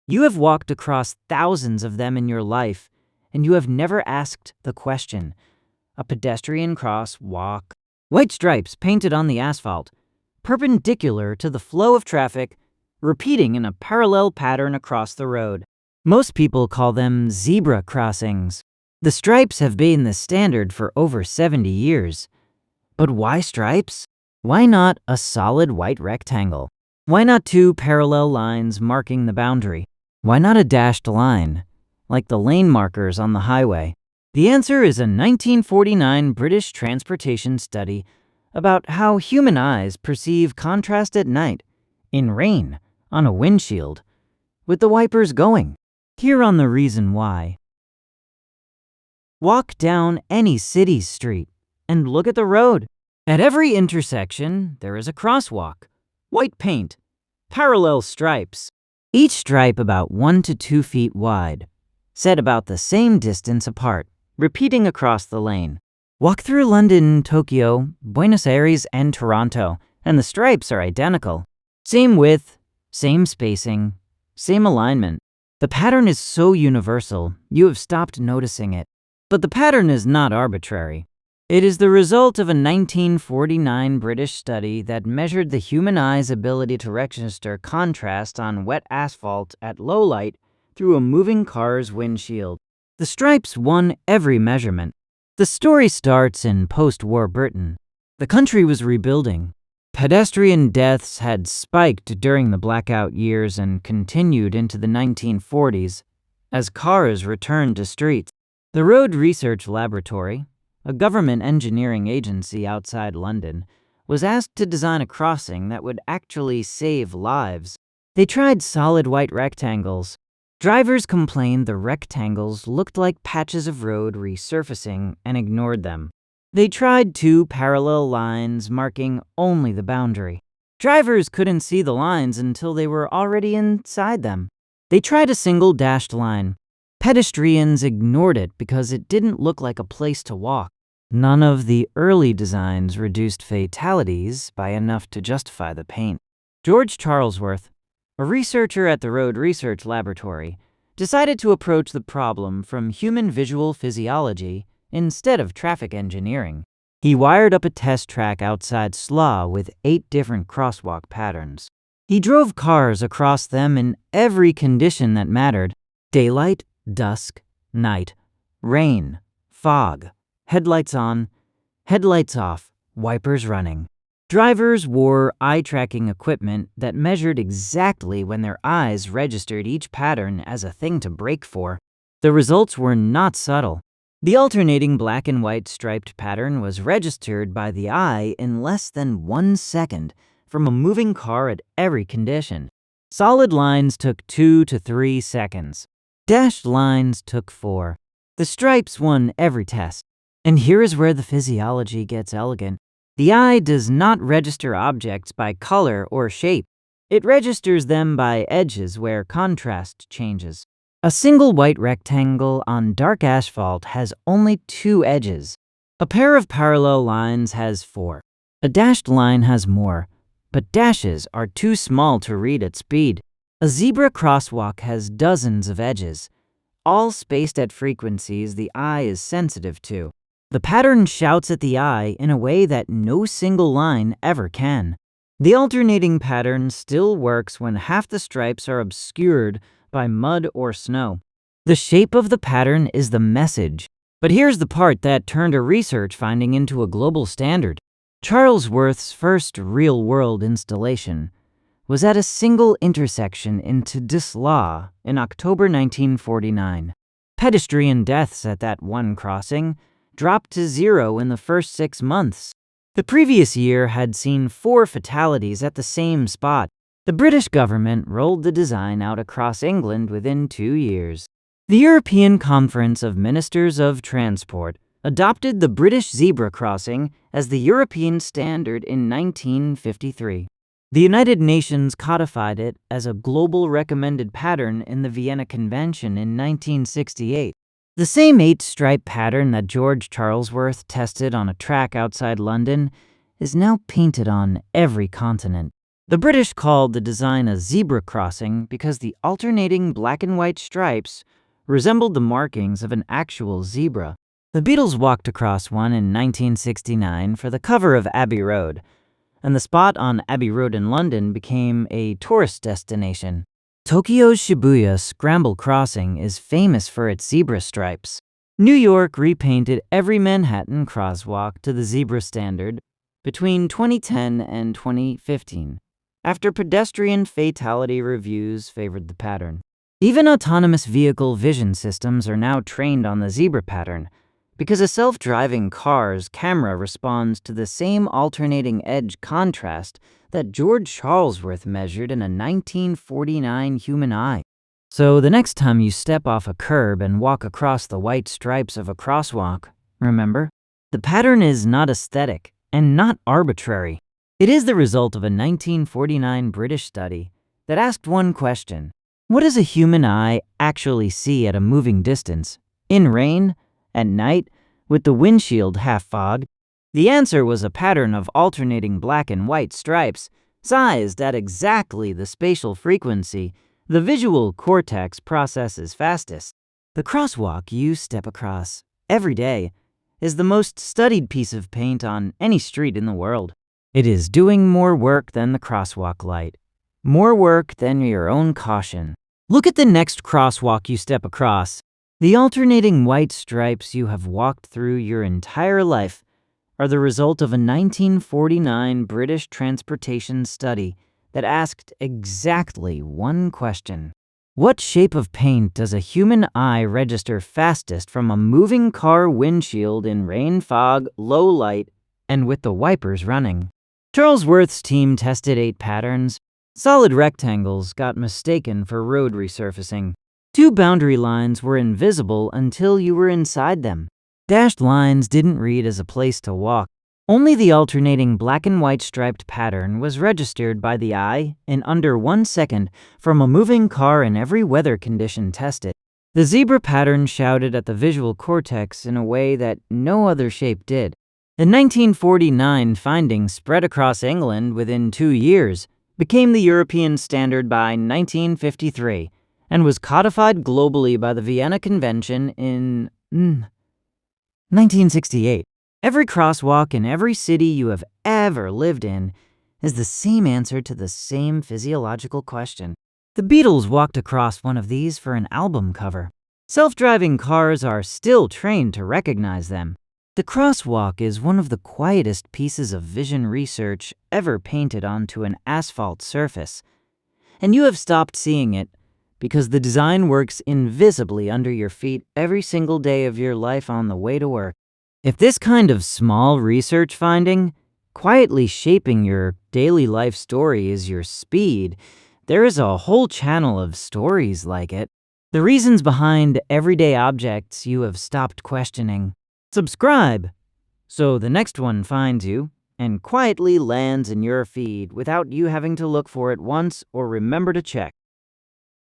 You have walked across thousands of them in your life, and you have never asked the question. A pedestrian crosswalk. White stripes painted on the asphalt, perpendicular to the flow of traffic, repeating in a parallel pattern across the road. Most people call them zebra crossings. The stripes have been the standard for over 70 years. But why stripes? Why not a solid white rectangle? Why not two parallel lines marking the boundary? Why not a dashed line, like the lane markers on the highway? The answer is a 1949 British transportation study about how human eyes perceive contrast at night, in rain, on a windshield, with the wipers going. Here on the reason why. Walk down any city street and look at the road. At every intersection, there is a crosswalk, white paint, parallel stripes, each stripe about 1 to 2 feet wide, set about the same distance apart, repeating across the lane. Walk through London, Tokyo, Buenos Aires, and Toronto, and the stripes are identical. Same width, same spacing, same alignment. The pattern is so universal, you have stopped noticing it. But the pattern is not arbitrary. It is the result of a 1949 British study that measured the human eye's ability to register contrast on wet asphalt at low light through a moving car's windshield. The stripes won every measurement. The story starts in post-war Britain. The country was rebuilding. Pedestrian deaths had spiked during the blackout years and continued into the 1940s as cars returned to streets. The Road Research Laboratory, a government engineering agency outside London, was asked to design a crossing that would actually save lives. They tried solid white rectangles. Drivers complained the rectangles looked like patches of road resurfacing and ignored them. They tried two parallel lines marking only the boundary. Drivers couldn't see the lines until they were already inside them. They tried a single dashed line. Pedestrians ignored it because it didn't look like a place to walk. None of the early designs reduced fatalities by enough to justify the paint. George Charlesworth, a researcher at the Road Research Laboratory, decided to approach the problem from human visual physiology instead of traffic engineering. He wired up a test track outside Slough with 8 different crosswalk patterns. He drove cars across them in every condition that mattered: daylight, dusk, night, rain, fog, headlights on, headlights off, wipers running. Drivers wore eye-tracking equipment that measured exactly when their eyes registered each pattern as a thing to brake for. The results were not subtle. The alternating black and white striped pattern was registered by the eye in less than 1 second from a moving car at every condition. Solid lines took 2 to 3 seconds. Dashed lines took 4. The stripes won every test. And here is where the physiology gets elegant. The eye does not register objects by color or shape. It registers them by edges where contrast changes. A single white rectangle on dark asphalt has only 2 edges. A pair of parallel lines has 4. A dashed line has more, but dashes are too small to read at speed. A zebra crosswalk has dozens of edges, all spaced at frequencies the eye is sensitive to. The pattern shouts at the eye in a way that no single line ever can. The alternating pattern still works when half the stripes are obscured by mud or snow. The shape of the pattern is the message. But here's the part that turned a research finding into a global standard. Charlesworth's first real-world installation was at a single intersection in Slough in October 1949. Pedestrian deaths at that one crossing dropped to 0 in the first 6 months. The previous year had seen 4 fatalities at the same spot. The British government rolled the design out across England within 2 years. The European Conference of Ministers of Transport adopted the British zebra crossing as the European standard in 1953. The United Nations codified it as a global recommended pattern in the Vienna Convention in 1968. The same 8-stripe pattern that George Charlesworth tested on a track outside London is now painted on every continent. The British called the design a zebra crossing because the alternating black and white stripes resembled the markings of an actual zebra. The Beatles walked across one in 1969 for the cover of Abbey Road, and the spot on Abbey Road in London became a tourist destination. Tokyo's Shibuya Scramble Crossing is famous for its zebra stripes. New York repainted every Manhattan crosswalk to the zebra standard between 2010 and 2015, after pedestrian fatality reviews favored the pattern. Even autonomous vehicle vision systems are now trained on the zebra pattern, because a self-driving car's camera responds to the same alternating edge contrast that George Charlesworth measured in a 1949 human eye. So the next time you step off a curb and walk across the white stripes of a crosswalk, remember, the pattern is not aesthetic and not arbitrary. It is the result of a 1949 British study that asked one question: what does a human eye actually see at a moving distance, in rain, at night, with the windshield half fogged? The answer was a pattern of alternating black and white stripes, sized at exactly the spatial frequency the visual cortex processes fastest. The crosswalk you step across every day is the most studied piece of paint on any street in the world. It is doing more work than the crosswalk light, more work than your own caution. Look at the next crosswalk you step across. The alternating white stripes you have walked through your entire life are the result of a 1949 British transportation study that asked exactly one question: what shape of paint does a human eye register fastest from a moving car windshield in rain, fog, low light, and with the wipers running? Charlesworth's team tested 8 patterns. Solid rectangles got mistaken for road resurfacing. 2 boundary lines were invisible until you were inside them. Dashed lines didn't read as a place to walk. Only the alternating black and white striped pattern was registered by the eye in under 1 second from a moving car in every weather condition tested. The zebra pattern shouted at the visual cortex in a way that no other shape did. The 1949 findings spread across England within 2 years, became the European standard by 1953, and was codified globally by the Vienna Convention in 1968. Every crosswalk in every city you have ever lived in is the same answer to the same physiological question. The Beatles walked across one of these for an album cover. Self-driving cars are still trained to recognize them. The crosswalk is one of the quietest pieces of vision research ever painted onto an asphalt surface, and you have stopped seeing it because the design works invisibly under your feet every single day of your life on the way to work. If this kind of small research finding, quietly shaping your daily life story, is your speed, there is a whole channel of stories like it. The reasons behind everyday objects you have stopped questioning. Subscribe so the next one finds you and quietly lands in your feed without you having to look for it once or remember to check.